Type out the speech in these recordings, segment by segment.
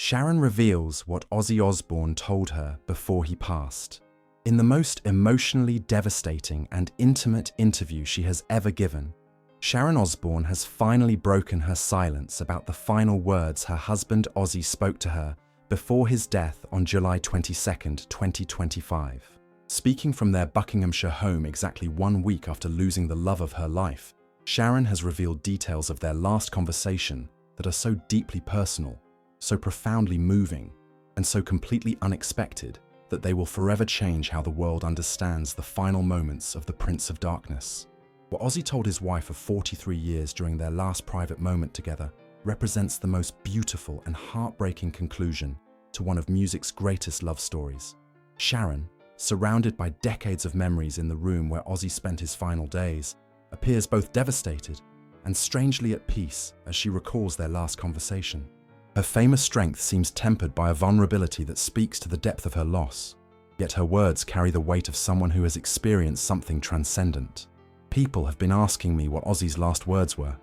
Sharon reveals what Ozzy Osbourne told her before he passed. In the most emotionally devastating and intimate interview she has ever given, Sharon Osbourne has finally broken her silence about the final words her husband Ozzy spoke to her before his death on July 22, 2025. Speaking from their Buckinghamshire home exactly 1 week after losing the love of her life, Sharon has revealed details of their last conversation that are so deeply personal, so profoundly moving, and so completely unexpected that they will forever change how the world understands the final moments of the Prince of Darkness. What Ozzy told his wife of 43 years during their last private moment together represents the most beautiful and heartbreaking conclusion to one of music's greatest love stories. Sharon, surrounded by decades of memories in the room where Ozzy spent his final days, appears both devastated and strangely at peace as she recalls their last conversation. Her famous strength seems tempered by a vulnerability that speaks to the depth of her loss, yet her words carry the weight of someone who has experienced something transcendent. People have been asking me what Ozzy's last words were,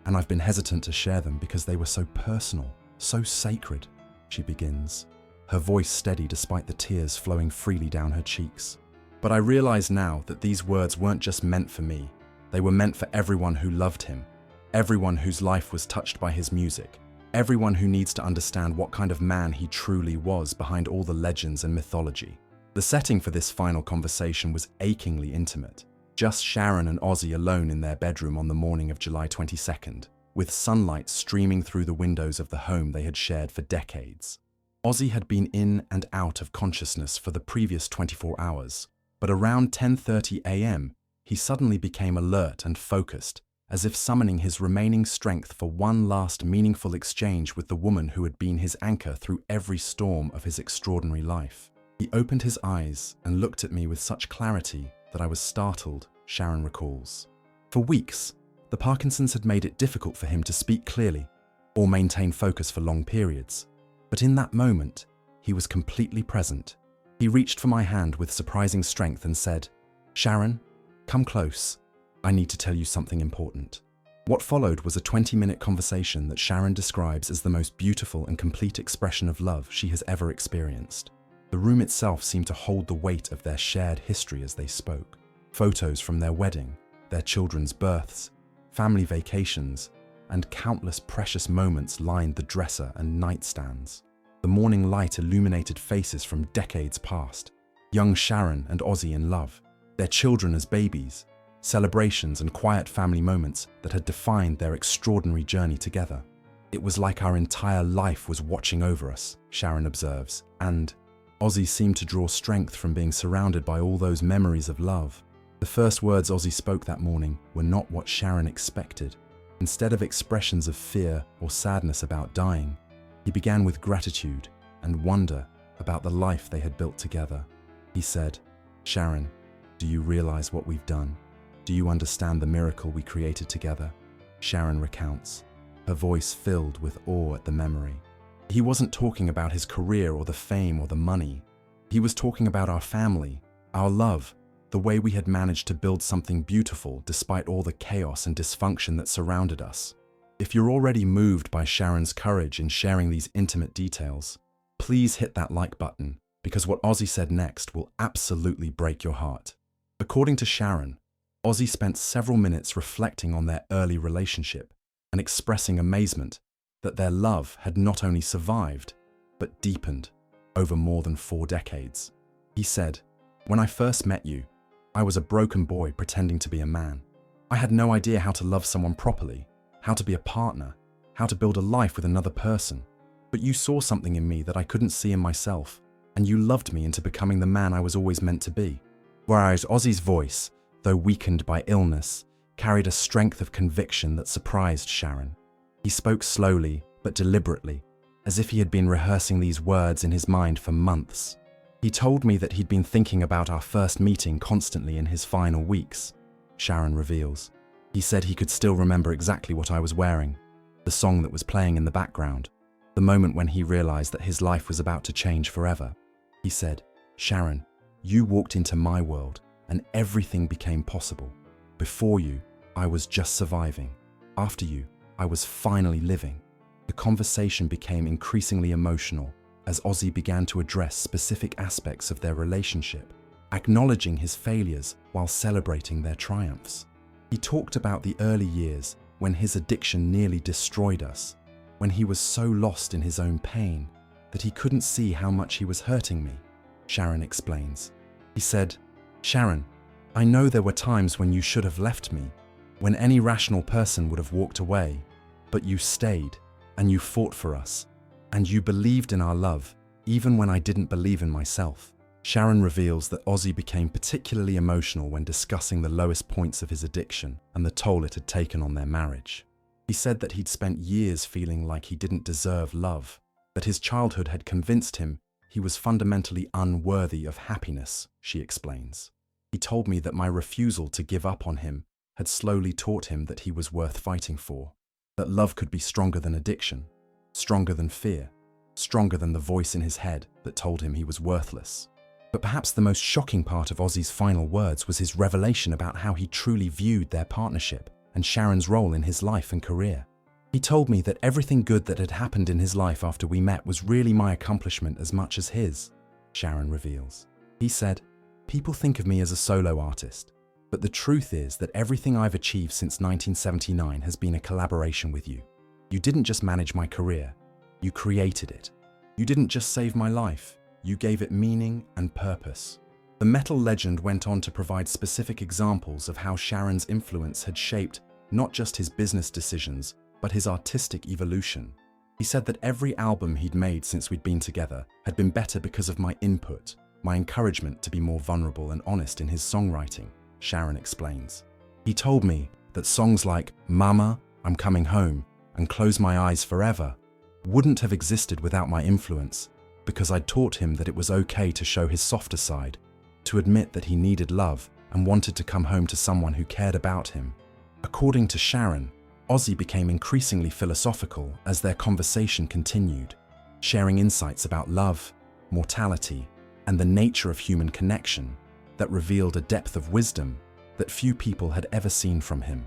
and I've been hesitant to share them because they were so personal, so sacred, she begins, her voice steady despite the tears flowing freely down her cheeks. But I realize now that these words weren't just meant for me, they were meant for everyone who loved him, everyone whose life was touched by his music, everyone who needs to understand what kind of man he truly was behind all the legends and mythology. The setting for this final conversation was achingly intimate. Just Sharon and Ozzy alone in their bedroom on the morning of July 22nd, with sunlight streaming through the windows of the home they had shared for decades. Ozzy had been in and out of consciousness for the previous 24 hours, but around 10:30 a.m., he suddenly became alert and focused, as if summoning his remaining strength for one last meaningful exchange with the woman who had been his anchor through every storm of his extraordinary life. He opened his eyes and looked at me with such clarity that I was startled, Sharon recalls. For weeks, the Parkinson's had made it difficult for him to speak clearly or maintain focus for long periods. But in that moment, he was completely present. He reached for my hand with surprising strength and said, "Sharon, come close. I need to tell you something important." What followed was a 20-minute conversation that Sharon describes as the most beautiful and complete expression of love she has ever experienced. The room itself seemed to hold the weight of their shared history as they spoke. Photos from their wedding, their children's births, family vacations, and countless precious moments lined the dresser and nightstands. The morning light illuminated faces from decades past, young Sharon and Ozzy in love, their children as babies, celebrations and quiet family moments that had defined their extraordinary journey together. It was like our entire life was watching over us, Sharon observes, and Ozzy seemed to draw strength from being surrounded by all those memories of love. The first words Ozzy spoke that morning were not what Sharon expected. Instead of expressions of fear or sadness about dying, he began with gratitude and wonder about the life they had built together. He said, "Sharon, do you realize what we've done? Do you understand the miracle we created together?" Sharon recounts, her voice filled with awe at the memory. He wasn't talking about his career or the fame or the money. He was talking about our family, our love, the way we had managed to build something beautiful despite all the chaos and dysfunction that surrounded us. If you're already moved by Sharon's courage in sharing these intimate details, please hit that like button, because what Ozzy said next will absolutely break your heart. According to Sharon, Ozzy spent several minutes reflecting on their early relationship and expressing amazement that their love had not only survived, but deepened over more than 4 decades. He said, "When I first met you, I was a broken boy pretending to be a man. I had no idea how to love someone properly, how to be a partner, how to build a life with another person. But you saw something in me that I couldn't see in myself, and you loved me into becoming the man I was always meant to be." Whereas Ozzy's voice, though weakened by illness, carried a strength of conviction that surprised Sharon. He spoke slowly but deliberately, as if he had been rehearsing these words in his mind for months. "He told me that he'd been thinking about our first meeting constantly in his final weeks," Sharon reveals. "He said he could still remember exactly what I was wearing, the song that was playing in the background, the moment when he realized that his life was about to change forever. He said, 'Sharon, you walked into my world and everything became possible. Before you, I was just surviving. After you, I was finally living.' The conversation became increasingly emotional as Ozzy began to address specific aspects of their relationship, acknowledging his failures while celebrating their triumphs. He talked about the early years when his addiction nearly destroyed us, when he was so lost in his own pain that he couldn't see how much he was hurting me, Sharon explains. He said, "Sharon, I know there were times when you should have left me, when any rational person would have walked away, but you stayed and you fought for us, and you believed in our love even when I didn't believe in myself." Sharon reveals that Ozzy became particularly emotional when discussing the lowest points of his addiction and the toll it had taken on their marriage. He said that he'd spent years feeling like he didn't deserve love, that his childhood had convinced him he was fundamentally unworthy of happiness, she explains. He told me that my refusal to give up on him had slowly taught him that he was worth fighting for, that love could be stronger than addiction, stronger than fear, stronger than the voice in his head that told him he was worthless. But perhaps the most shocking part of Ozzy's final words was his revelation about how he truly viewed their partnership and Sharon's role in his life and career. He told me that everything good that had happened in his life after we met was really my accomplishment as much as his, Sharon reveals. He said, "People think of me as a solo artist, but the truth is that everything I've achieved since 1979 has been a collaboration with you. You didn't just manage my career, you created it. You didn't just save my life, you gave it meaning and purpose." The metal legend went on to provide specific examples of how Sharon's influence had shaped not just his business decisions, but his artistic evolution. He said that every album he'd made since we'd been together had been better because of my input, my encouragement to be more vulnerable and honest in his songwriting, Sharon explains. He told me that songs like "Mama, I'm Coming Home" and "Close My Eyes Forever" wouldn't have existed without my influence, because I'd taught him that it was okay to show his softer side, to admit that he needed love and wanted to come home to someone who cared about him. According to Sharon, Ozzy became increasingly philosophical as their conversation continued, sharing insights about love, mortality, and the nature of human connection that revealed a depth of wisdom that few people had ever seen from him.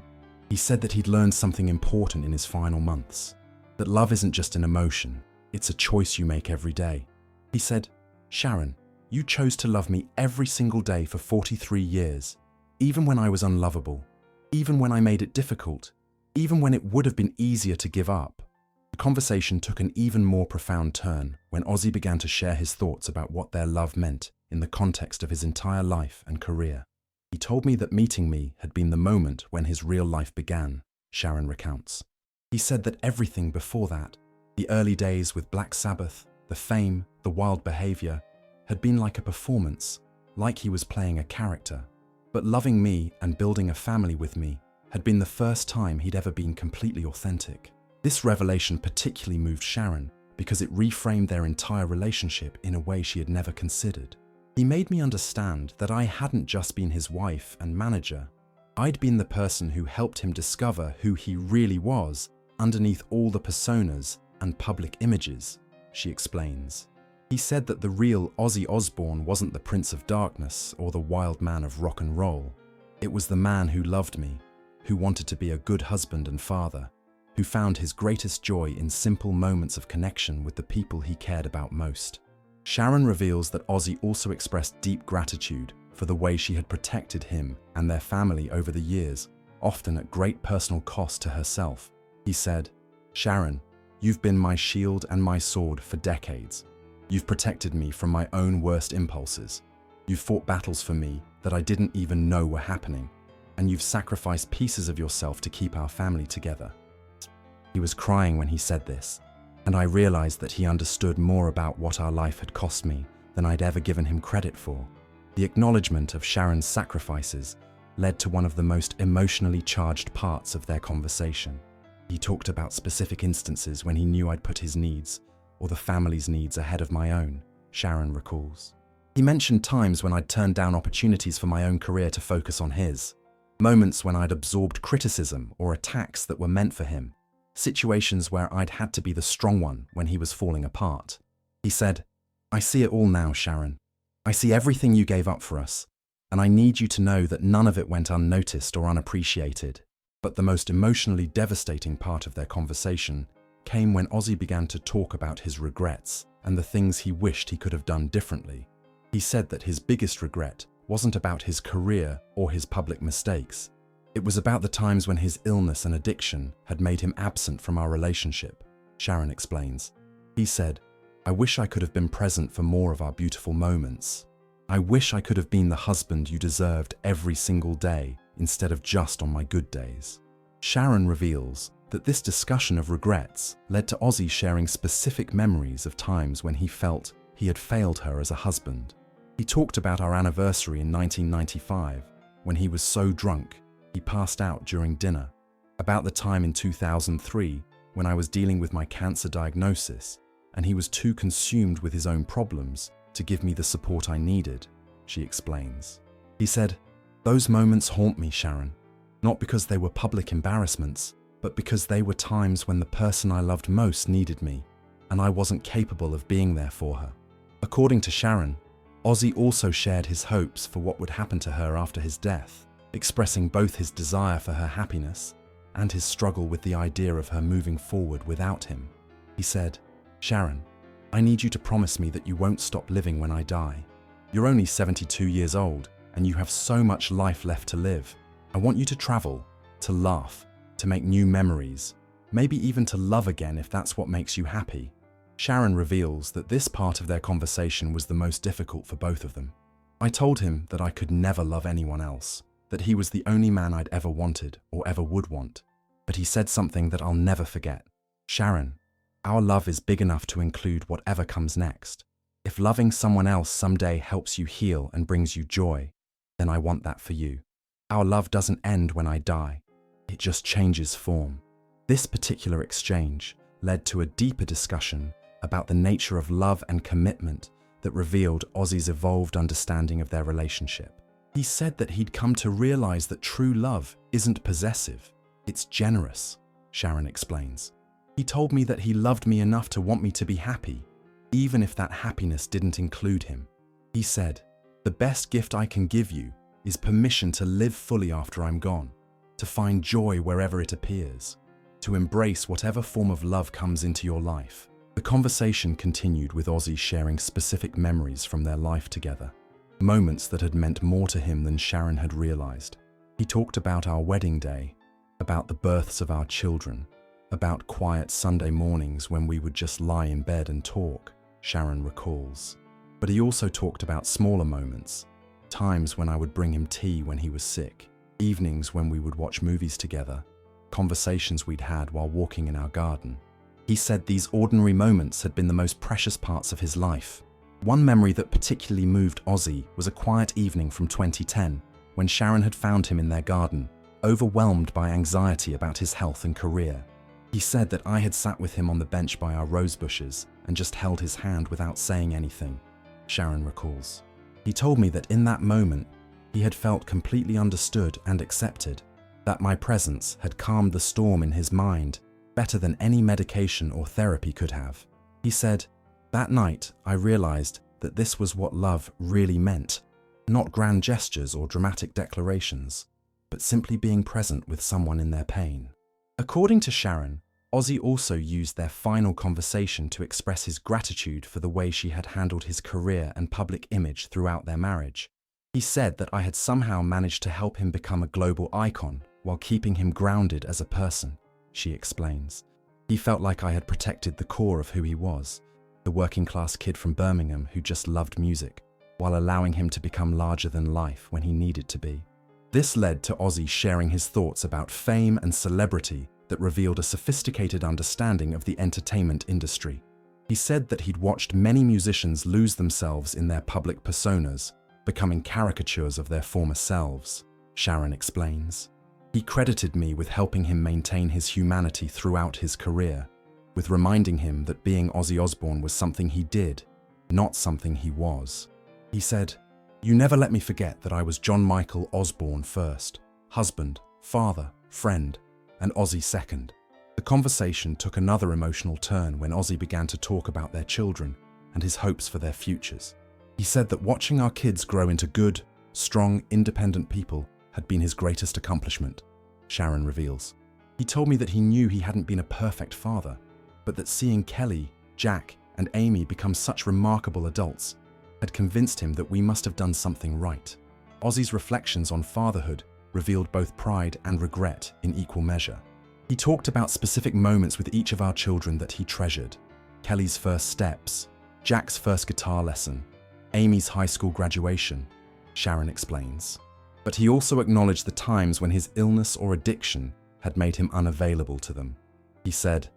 He said that he'd learned something important in his final months, that love isn't just an emotion, it's a choice you make every day. He said, "Sharon, you chose to love me every single day for 43 years, even when I was unlovable, even when I made it difficult, even when it would have been easier to give up." The conversation took an even more profound turn when Ozzy began to share his thoughts about what their love meant in the context of his entire life and career. "He told me that meeting me had been the moment when his real life began," Sharon recounts. He said that everything before that, the early days with Black Sabbath, the fame, the wild behavior, had been like a performance, like he was playing a character. But loving me and building a family with me had been the first time he'd ever been completely authentic. This revelation particularly moved Sharon because it reframed their entire relationship in a way she had never considered. "He made me understand that I hadn't just been his wife and manager. I'd been the person who helped him discover who he really was underneath all the personas and public images," she explains. He said that the real Ozzy Osbourne wasn't the Prince of Darkness or the wild man of rock and roll. It was the man who loved me, who wanted to be a good husband and father, who found his greatest joy in simple moments of connection with the people he cared about most. Sharon reveals that Ozzy also expressed deep gratitude for the way she had protected him and their family over the years, often at great personal cost to herself. He said, "Sharon, you've been my shield and my sword for decades. You've protected me from my own worst impulses. You've fought battles for me that I didn't even know were happening, and you've sacrificed pieces of yourself to keep our family together." He was crying when he said this, and I realized that he understood more about what our life had cost me than I'd ever given him credit for. The acknowledgement of Sharon's sacrifices led to one of the most emotionally charged parts of their conversation. He talked about specific instances when he knew I'd put his needs or the family's needs ahead of my own, Sharon recalls. He mentioned times when I'd turned down opportunities for my own career to focus on his, moments when I'd absorbed criticism or attacks that were meant for him, situations where I'd had to be the strong one when he was falling apart. He said, "I see it all now, Sharon. I see everything you gave up for us, and I need you to know that none of it went unnoticed or unappreciated." But the most emotionally devastating part of their conversation came when Ozzy began to talk about his regrets and the things he wished he could have done differently. He said that his biggest regret wasn't about his career or his public mistakes. It was about the times when his illness and addiction had made him absent from our relationship, Sharon explains. He said, "I wish I could have been present for more of our beautiful moments. I wish I could have been the husband you deserved every single day instead of just on my good days." Sharon reveals that this discussion of regrets led to Ozzy sharing specific memories of times when he felt he had failed her as a husband. He talked about our anniversary in 1995, when he was so drunk he passed out during dinner, about the time in 2003 when I was dealing with my cancer diagnosis and he was too consumed with his own problems to give me the support I needed, she explains. He said, "Those moments haunt me, Sharon, not because they were public embarrassments, but because they were times when the person I loved most needed me, and I wasn't capable of being there for her." According to Sharon, Ozzy also shared his hopes for what would happen to her after his death, expressing both his desire for her happiness and his struggle with the idea of her moving forward without him. He said, "Sharon, I need you to promise me that you won't stop living when I die. You're only 72 years old, and you have so much life left to live. I want you to travel, to laugh, to make new memories, maybe even to love again if that's what makes you happy." Sharon reveals that this part of their conversation was the most difficult for both of them. "I told him that I could never love anyone else, that he was the only man I'd ever wanted or ever would want. But he said something that I'll never forget. Sharon, our love is big enough to include whatever comes next. If loving someone else someday helps you heal and brings you joy, then I want that for you. Our love doesn't end when I die. It just changes form." This particular exchange led to a deeper discussion about the nature of love and commitment that revealed Ozzy's evolved understanding of their relationship. He said that he'd come to realize that true love isn't possessive, it's generous, Sharon explains. "He told me that he loved me enough to want me to be happy, even if that happiness didn't include him. He said, 'The best gift I can give you is permission to live fully after I'm gone, to find joy wherever it appears, to embrace whatever form of love comes into your life.'" The conversation continued with Ozzy sharing specific memories from their life together, moments that had meant more to him than Sharon had realized. He talked about our wedding day, about the births of our children, about quiet Sunday mornings when we would just lie in bed and talk, Sharon recalls. But he also talked about smaller moments, times when I would bring him tea when he was sick, evenings when we would watch movies together, conversations we'd had while walking in our garden. He said these ordinary moments had been the most precious parts of his life. One memory that particularly moved Ozzy was a quiet evening from 2010, when Sharon had found him in their garden, overwhelmed by anxiety about his health and career. He said that I had sat with him on the bench by our rose bushes and just held his hand without saying anything, Sharon recalls. He told me that in that moment, he had felt completely understood and accepted, that my presence had calmed the storm in his mind better than any medication or therapy could have. He said, "That night I realized that this was what love really meant, not grand gestures or dramatic declarations, but simply being present with someone in their pain." According to Sharon, Ozzy also used their final conversation to express his gratitude for the way she had handled his career and public image throughout their marriage. He said that I had somehow managed to help him become a global icon while keeping him grounded as a person, she explains. He felt like I had protected the core of who he was, the working-class kid from Birmingham who just loved music, while allowing him to become larger than life when he needed to be. This led to Ozzy sharing his thoughts about fame and celebrity that revealed a sophisticated understanding of the entertainment industry. He said that he'd watched many musicians lose themselves in their public personas, becoming caricatures of their former selves, Sharon explains. He credited me with helping him maintain his humanity throughout his career, with reminding him that being Ozzy Osbourne was something he did, not something he was. He said, "You never let me forget that I was John Michael Osbourne first, husband, father, friend, and Ozzy second." The conversation took another emotional turn when Ozzy began to talk about their children and his hopes for their futures. He said that watching our kids grow into good, strong, independent people had been his greatest accomplishment, Sharon reveals. He told me that he knew he hadn't been a perfect father, but that seeing Kelly, Jack, and Amy become such remarkable adults had convinced him that we must have done something right. Ozzy's reflections on fatherhood revealed both pride and regret in equal measure. He talked about specific moments with each of our children that he treasured: Kelly's first steps, Jack's first guitar lesson, Amy's high school graduation, Sharon explains. But he also acknowledged the times when his illness or addiction had made him unavailable to them. He said,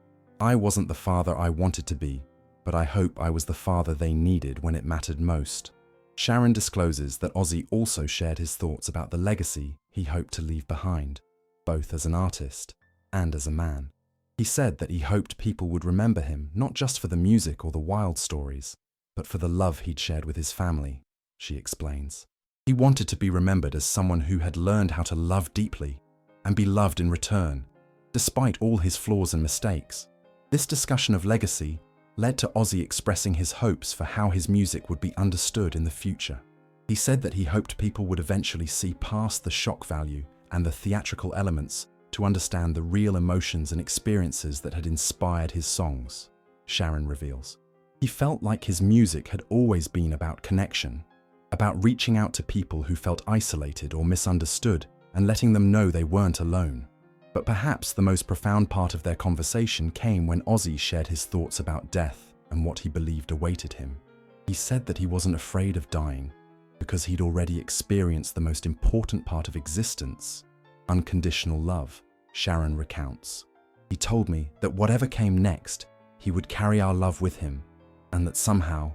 "I wasn't the father I wanted to be, but I hope I was the father they needed when it mattered most." Sharon discloses that Ozzy also shared his thoughts about the legacy he hoped to leave behind, both as an artist and as a man. He said that he hoped people would remember him not just for the music or the wild stories, but for the love he'd shared with his family, she explains. He wanted to be remembered as someone who had learned how to love deeply and be loved in return, despite all his flaws and mistakes. This discussion of legacy led to Ozzy expressing his hopes for how his music would be understood in the future. He said that he hoped people would eventually see past the shock value and the theatrical elements to understand the real emotions and experiences that had inspired his songs, Sharon reveals. He felt like his music had always been about connection, about reaching out to people who felt isolated or misunderstood and letting them know they weren't alone. But perhaps the most profound part of their conversation came when Ozzy shared his thoughts about death and what he believed awaited him. He said that he wasn't afraid of dying because he'd already experienced the most important part of existence, unconditional love, Sharon recounts. He told me that whatever came next, he would carry our love with him, and that somehow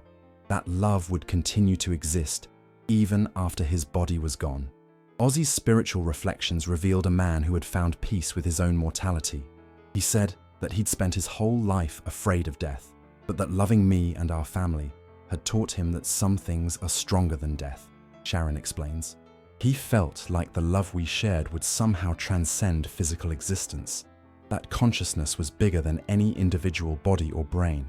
that love would continue to exist even after his body was gone. Ozzy's spiritual reflections revealed a man who had found peace with his own mortality. He said that he'd spent his whole life afraid of death, but that loving me and our family had taught him that some things are stronger than death, Sharon explains. He felt like the love we shared would somehow transcend physical existence. That consciousness was bigger than any individual body or brain.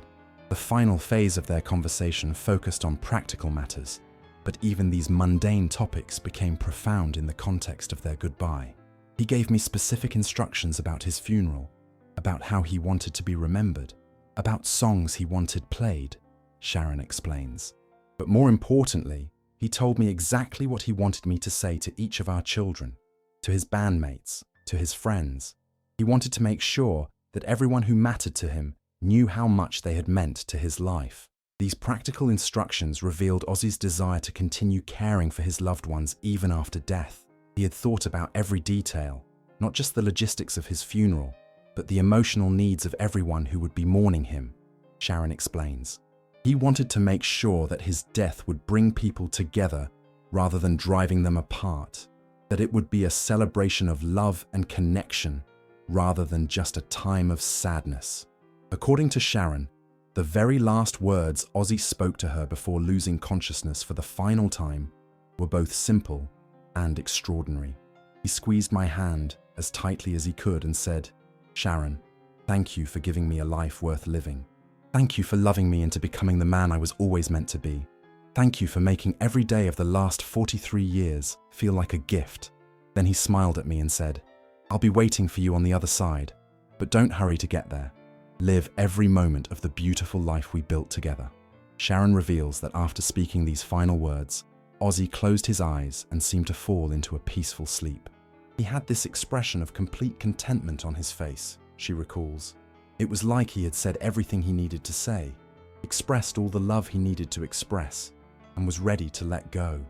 The final phase of their conversation focused on practical matters, but even these mundane topics became profound in the context of their goodbye. He gave me specific instructions about his funeral, about how he wanted to be remembered, about songs he wanted played, Sharon explains. But more importantly, he told me exactly what he wanted me to say to each of our children, to his bandmates, to his friends. He wanted to make sure that everyone who mattered to him knew how much they had meant to his life. These practical instructions revealed Ozzy's desire to continue caring for his loved ones even after death. He had thought about every detail, not just the logistics of his funeral, but the emotional needs of everyone who would be mourning him, Sharon explains. He wanted to make sure that his death would bring people together rather than driving them apart, that it would be a celebration of love and connection rather than just a time of sadness. According to Sharon, the very last words Ozzy spoke to her before losing consciousness for the final time were both simple and extraordinary. He squeezed my hand as tightly as he could and said, "Sharon, thank you for giving me a life worth living. Thank you for loving me into becoming the man I was always meant to be. Thank you for making every day of the last 43 years feel like a gift." Then he smiled at me and said, "I'll be waiting for you on the other side, but don't hurry to get there. Live every moment of the beautiful life we built together." Sharon reveals that after speaking these final words, Ozzy closed his eyes and seemed to fall into a peaceful sleep. He had this expression of complete contentment on his face, she recalls. It was like he had said everything he needed to say, expressed all the love he needed to express, and was ready to let go.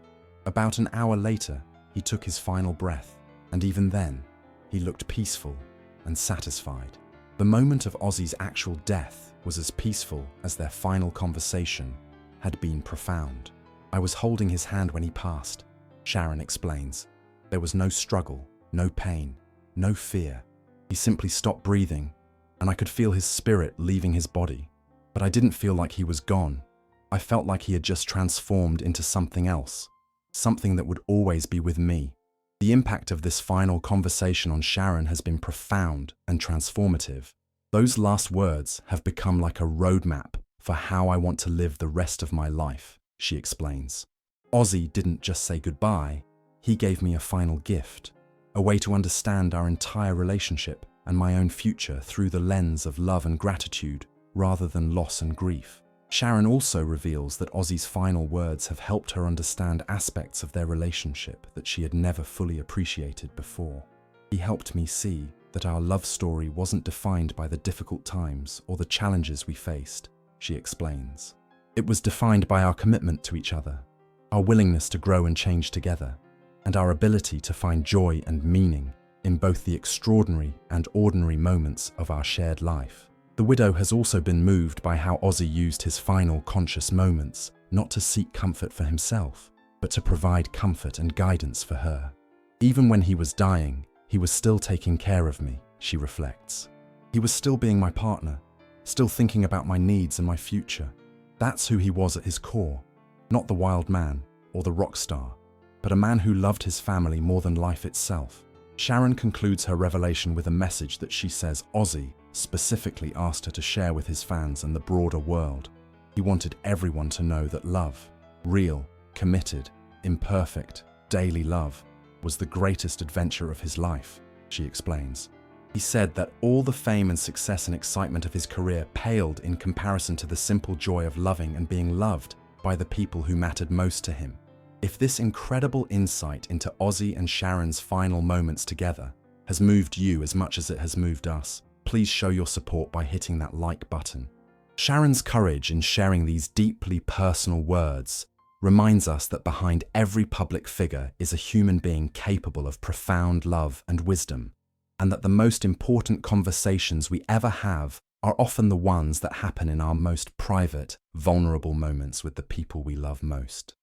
About an hour later, he took his final breath, and even then, he looked peaceful and satisfied. The moment of Ozzy's actual death was as peaceful as their final conversation had been profound. "I was holding his hand when he passed," Sharon explains. "There was no struggle, no pain, no fear. He simply stopped breathing, and I could feel his spirit leaving his body. But I didn't feel like he was gone. I felt like he had just transformed into something else, something that would always be with me." The impact of this final conversation on Sharon has been profound and transformative. Those last words have become like a roadmap for how I want to live the rest of my life, she explains. Ozzy didn't just say goodbye, he gave me a final gift, a way to understand our entire relationship and my own future through the lens of love and gratitude rather than loss and grief. Sharon also reveals that Ozzy's final words have helped her understand aspects of their relationship that she had never fully appreciated before. He helped me see that our love story wasn't defined by the difficult times or the challenges we faced, she explains. It was defined by our commitment to each other, our willingness to grow and change together, and our ability to find joy and meaning in both the extraordinary and ordinary moments of our shared life. The widow has also been moved by how Ozzy used his final conscious moments not to seek comfort for himself, but to provide comfort and guidance for her. Even when he was dying, he was still taking care of me, she reflects. He was still being my partner, still thinking about my needs and my future. That's who he was at his core, not the wild man or the rock star, but a man who loved his family more than life itself. Sharon concludes her revelation with a message that she says Ozzy specifically asked her to share with his fans and the broader world. He wanted everyone to know that love, real, committed, imperfect, daily love, was the greatest adventure of his life, she explains. He said that all the fame and success and excitement of his career paled in comparison to the simple joy of loving and being loved by the people who mattered most to him. If this incredible insight into Ozzy and Sharon's final moments together has moved you as much as it has moved us, please show your support by hitting that like button. Sharon's courage in sharing these deeply personal words reminds us that behind every public figure is a human being capable of profound love and wisdom, and that the most important conversations we ever have are often the ones that happen in our most private, vulnerable moments with the people we love most.